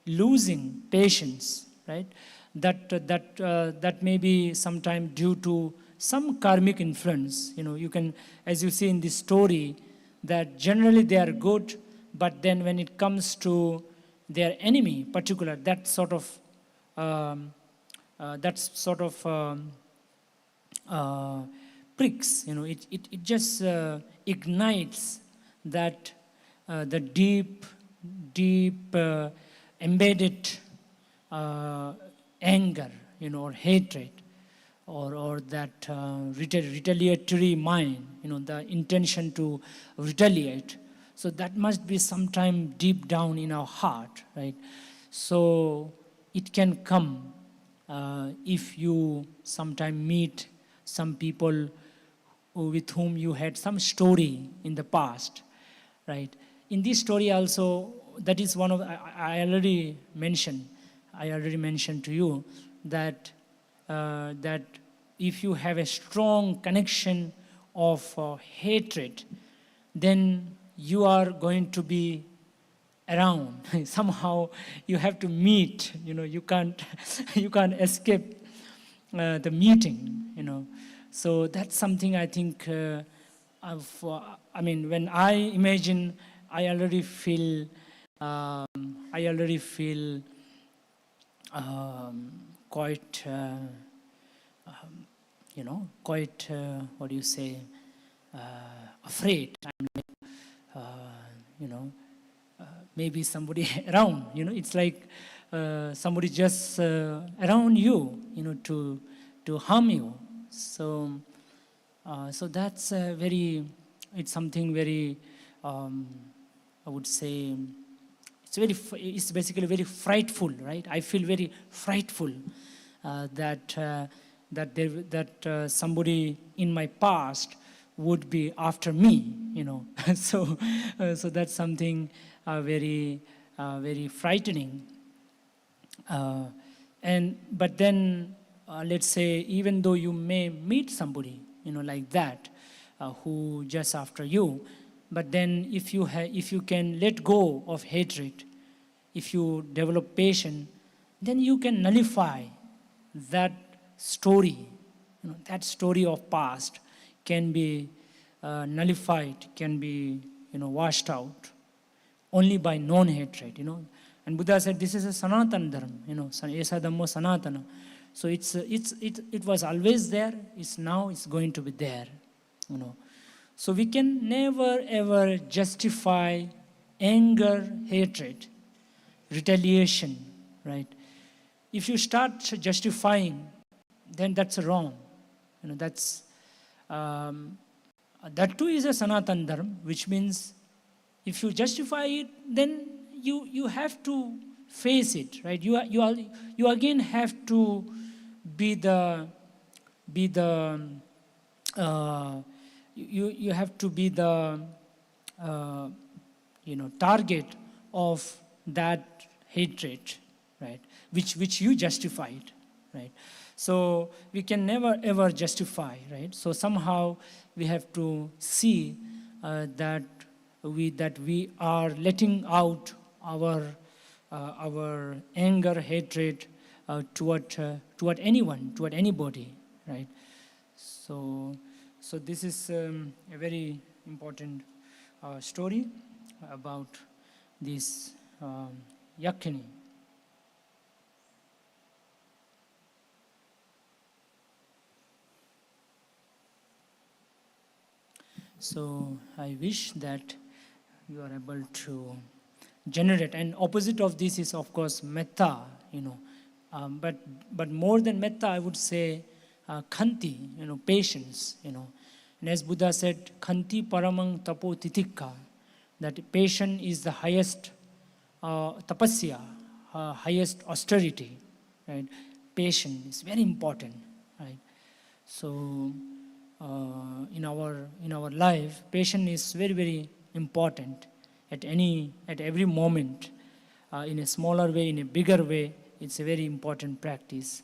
losing patience, right? That may be sometime due to some karmic influence. You can, as you see in this story, that generally they are good, but then when it comes to their enemy, particular, that sort of pricks. It just ignites that the deep embedded anger, or hatred, or that retaliatory mind, the intention to retaliate. So that must be sometime deep down in our heart, right? So it can come if you sometime meet some people with whom you had some story in the past, right? In this story also, that is one of, I already mentioned to you that that if you have a strong connection of hatred, then you are going to be around. Somehow you have to meet, you can't escape the meeting. So that's something I think when I imagine, I already feel quite quite what do you say, afraid. uh, you know maybe somebody around, it's like somebody just around you, to harm you. So that's it's something very, I would say, it's basically very frightful, right? I feel very frightful that somebody in my past would be after me, so that's something very very frightening. But then let's say, even though you may meet somebody like that, who just after you, but then if you can let go of hatred, if you develop patience, then you can nullify that story. That story of past can be nullified, can be washed out only by non-hatred. And Buddha said this is a Sanatana Dharma, Esa Dhammo Sanatana. So it was always there, it's going to be there. So we can never ever justify anger, hatred, retaliation, right? If you start justifying, then that's wrong. That's that too is a Sanatana Dharma, which means if you justify it, then you have to face it, right? You again have to be the you have to be the target of that hatred, right? Which you justified, right? So we can never ever justify, right? So somehow we have to see that we are letting out our anger, hatred toward anyone, toward anybody, right? So this is a very important story about this Yakini. So I wish that you are able to generate. And opposite of this is, of course, metta, but more than metta, I would say khanti, patience, And as Buddha said, khanti paramang tapo titikka, that patience is the highest tapasya, highest austerity, right? Patience is very important, right? So in our life, patience is very, very important at every moment, in a smaller way, in a bigger way. It's a very important practice.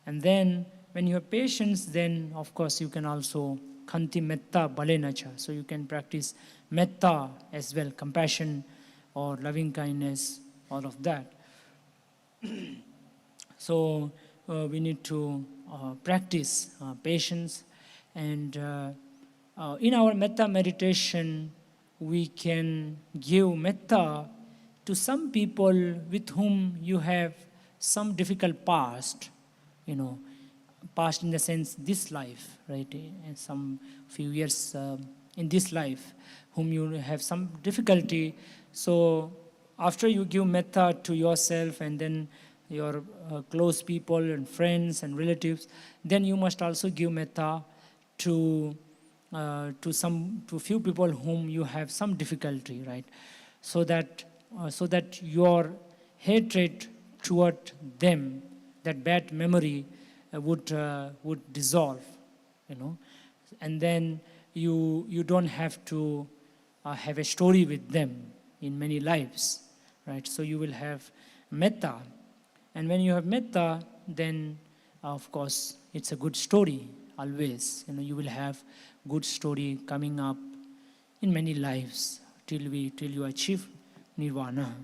And then when you have patience, then of course you can also khanti metta balenacha. So you can practice metta as well, compassion or loving kindness, all of that. So we need to practice patience. And in our metta meditation, we can give metta to some people with whom you have some difficult past, past in the sense this life, right? And some few years in this life, whom you have some difficulty. So after you give metta to yourself and then your close people and friends and relatives, then you must also give metta to few people whom you have some difficulty, right? So that your hatred toward them that bad memory would dissolve, and then you don't have to have a story with them in many lives, right? So you will have metta, and when you have metta, then of course it's a good story always. You will have good story coming up in many lives till you achieve nirvana.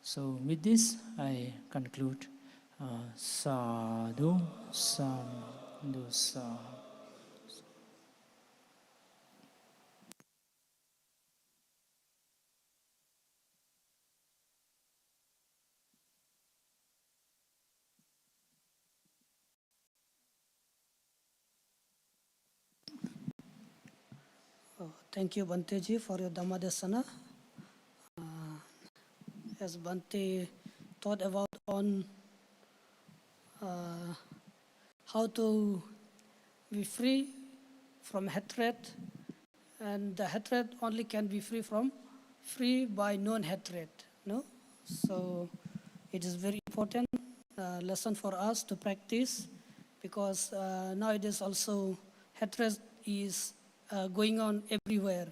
So with this, I conclude. Sadhu, sadhu, sadhu. Thank you, Bante for your Dhamma Desana. As Bante thought about on how to be free from hatred, and the hatred only can be free by non-hatred. No, so it is very important lesson for us to practice, because nowadays also hatred is going on everywhere.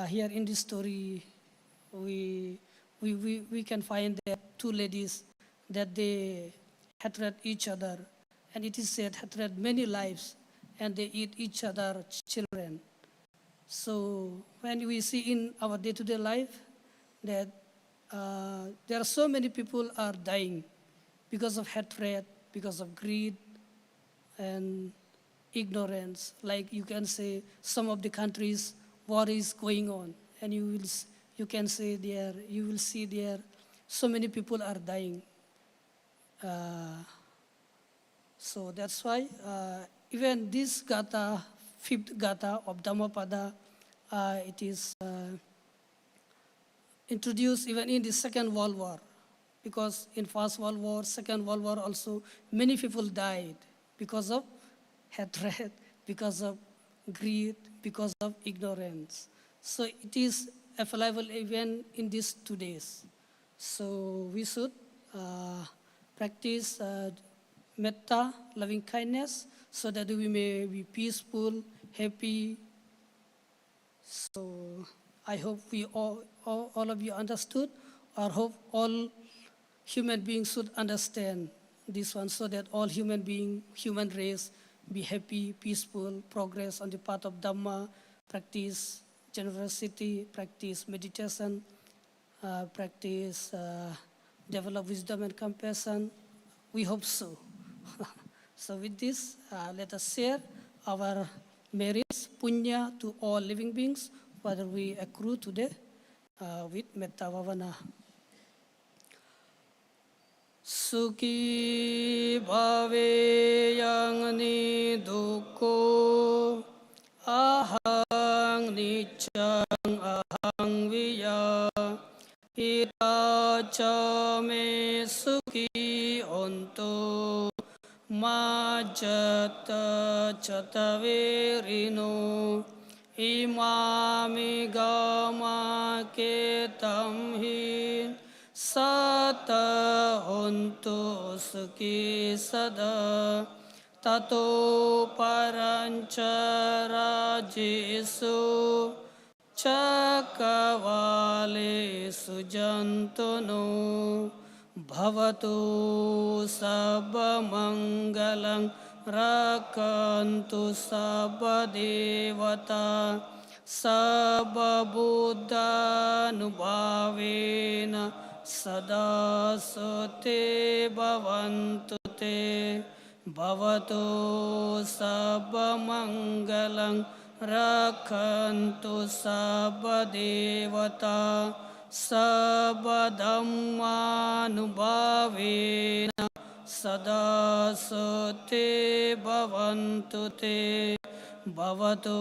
Here in this story, we can find that two ladies that they hatred each other, and it is said hatred many lives, and they eat each other children. So when we see in our day-to-day life that there are so many people are dying because of hatred, because of greed and ignorance. Like you can say some of the countries war is going on, and you can say there, you will see there so many people are dying. So that's why even this Gatha, fifth Gatha of Dhammapada, it is introduced even in the Second World War, because in First World War, Second World War also, many people died because of hatred, because of greed, because of ignorance. So it is available even in these 2 days. So we should practice metta, loving kindness, so that we may be peaceful, happy. So I hope we all of you understood, or hope all human beings should understand this one, so that all human race be happy, peaceful, progress on the path of Dhamma, practice generosity, practice meditation, practice develop wisdom and compassion. We hope so. So with this, let us share our merits, punya, to all living beings, whether we accrue today with metta bhavana. Sukhi bhave yang nidukho ahang nichang ahang viya ita cha me sukhi onto majata chataverino imami gama ketam hin sata hontu sukhi sada tato paranchara jesu chakavale sujantunu bhavatu sabba mangalang rakantu sabba devata sabba buddha nubhavena sada sote bhavantu te bhavatu sabba mangalang rakantu sabba devata sabba dhamma nubhavena sada sote bhavantu te bhavatu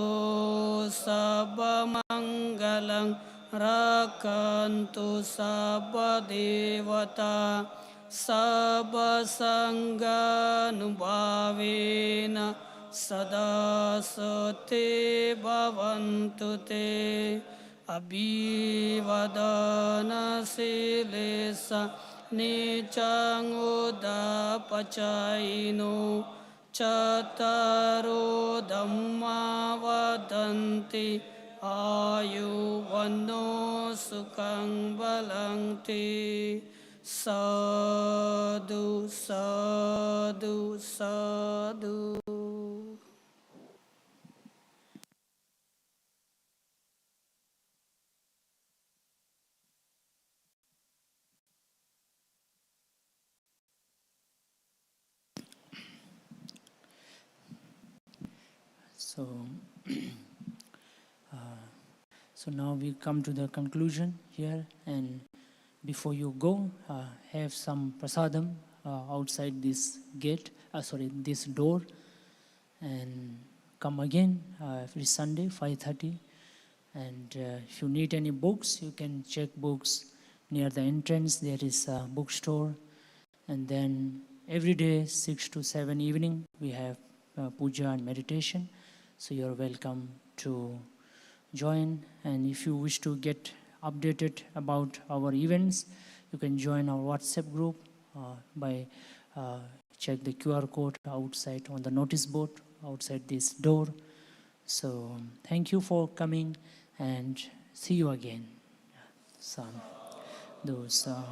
sabba mangalang rakantu sabba devata sabba sangha nubhavena sada sote bhavantu te abhivadana silesa Nicang Uda Pachayino Chattaro Dhamma Vadanti Ayu Vano Sukhang Balanti Sadhu, sadhu, sadhu. So, so now we come to the conclusion here, and before you go, have some prasadam outside this gate, this door, and come again every Sunday, 5:30. And if you need any books, you can check books near the entrance. There is a bookstore. And then every day, 6 to 7 evening, we have puja and meditation. So you're welcome to join. And if you wish to get updated about our events, you can join our WhatsApp group by check the QR code outside on the notice board outside this door. So thank you for coming, and see you again. Sam. Dosa.